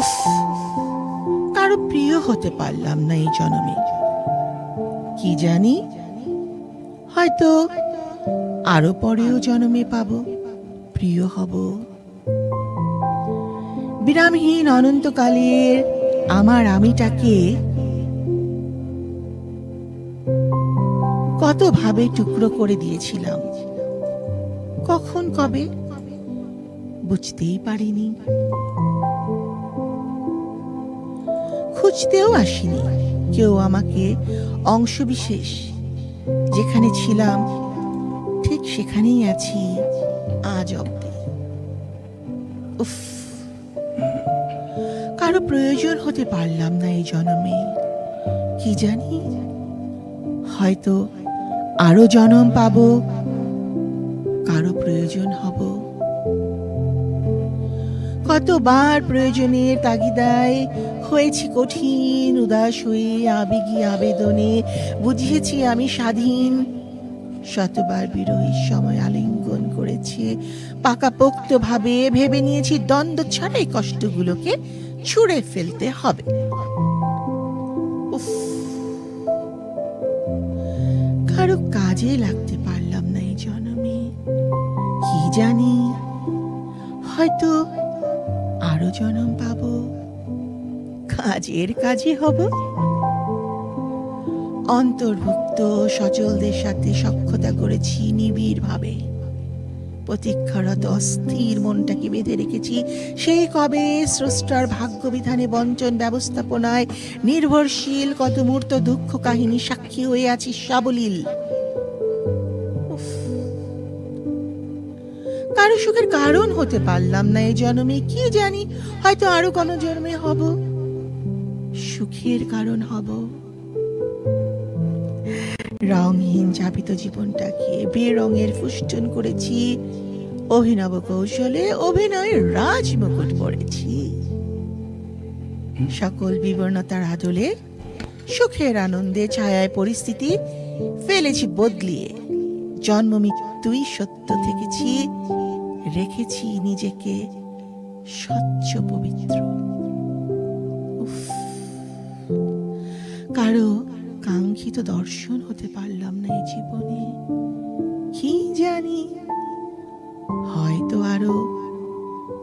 উফ, কারো প্রিয় হতে পারলাম না এই জন্মে। কি জানি, হয়তো আরো পরেও জন্মে পাবো, প্রিয় হব। বিরামহীন অনন্তকালের আমার আমিটাকে কত ভাবে টুকরো করে দিয়েছিলাম, কখন কবে বুঝতেই পারিনি। খুঁজতেও আসিনি কেউ আমাকে অংশবিশেষ। যেখানে ছিলাম ঠিক সেখানেই আছি আজ অবধি। উফ, কারো প্রয়োজন হতে পারলাম না এই জন্মে। কি জানি, হয়তো আরো জন্ম পাবো, কারো প্রয়োজন হব। কতবার প্রয়োজনের তাগিদায় হয়েছি কঠিন উদাস হয়ে, আবেগী আবেদনে বুঝিয়েছি আমি স্বাধীন। শতবার বিরোহীর সময় আলিঙ্গন করেছি পাকাপোক্ত ভাবে, ভেবে নিয়েছি দ্বন্দ্ব ছাড়াই কষ্টগুলোকে ছুঁড়ে ফেলতে হবে। উফ, কারো কাজে লাগতে পারলাম না এই জন্মে। কি জানি, হয়তো আরো জন্ম পাবো, কাজের কাজে হব। অন্তর্ভুক্ত সচলদের সাথে সখ্যতা করেছি নিবিড় ভাবে। প্রতীক্ষারত অস্থির মনটাকে বেঁধে রেখেছি সেই কবে স্রষ্টার ভাগ্য বিধানে বঞ্চন ব্যবস্থাপনায় নির্ভরশীল। কত মূর্ত দুঃখ কাহিনী সাক্ষী হয়ে আছি সাবলীল। কারো সুখের কারণ হতে পারলাম না এই জন্মে। কি জানি, হয়তো আরো কোনো জন্মে হব, সুখের কারণ হব। রংহীন চাপিত জীবনটাকে বেরঙের ফুষ্টন করেছি, অভিনব কৌশলে অভিনয়ের রাজমুকুট পড়েছি। সকল বিবর্ণতার আদলে সুখের আনন্দে ছায়ায় পরিস্থিতি ফেলেছি বদলিয়ে। জন্ম মৃত্যুই সত্য থেকেছি, রেখেছি নিজেকে স্বচ্ছ পবিত্র। উফ, কারো কাঙ্ক্ষিত দর্শন হতে পারলাম না এই জীবনে। কি জানি, হয়তো আরো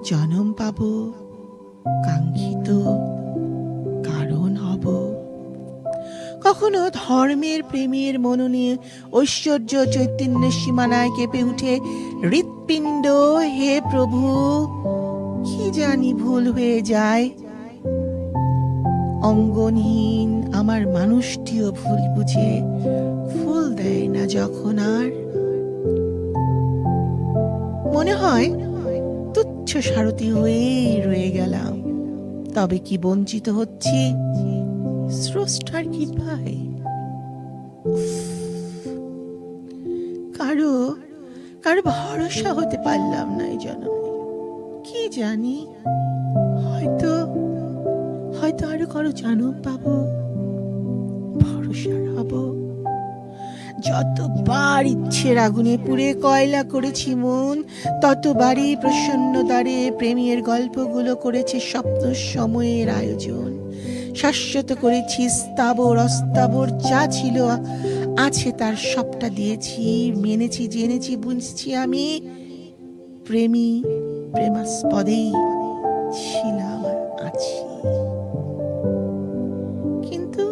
জন্ম পাবো, কাঙ্ক্ষিত কারণ হব। কখনো ধর্মের প্রেমের মননে ঐশ্বর্য চৈতন্যের সীমানায় কেঁপে উঠে হৃৎপিণ্ড, হে প্রভু। কি জানি ভুল হয়ে যায়, অঙ্গনহীন আমার মানুষটিও ভুল বুঝে ফুল দেয় না যখন। আর মনে হয় তুচ্ছ সারথি হয়েই রয়ে গেলাম। তবে কি বঞ্চিত হচ্ছি স্রষ্টার কৃপায়। কারো কারো ভরসা হতে পারলাম না এই জন্মে। কি জানি, হয়তো হয়তো আরো কারো জন্ম পাবো, ভরসার হব। যতবার ইচ্ছের আগুনে পুড়ে কয়লা করেছি মন, ততবারই প্রসন্ন দ্বারে প্রেমের গল্পগুলো করেছে স্বপ্ন সময়ের আয়োজন। শাশ্বত করেছি স্থাবর অস্থাবর, যা ছিল আছে তার সবটা দিয়েছি, মেনেছি জেনেছি বুঝছি আমি প্রেমী প্রেমাস্পদেই ছিলাম আছি। কিন্তু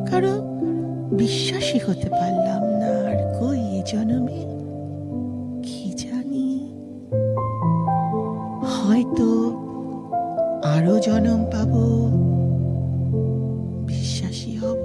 কারো বিশ্বাসী হতে পারলাম না আর কই এ জন্মে। কি জানি, হয়তো আরো জন্ম পাবো, বিশ্বাসী হব।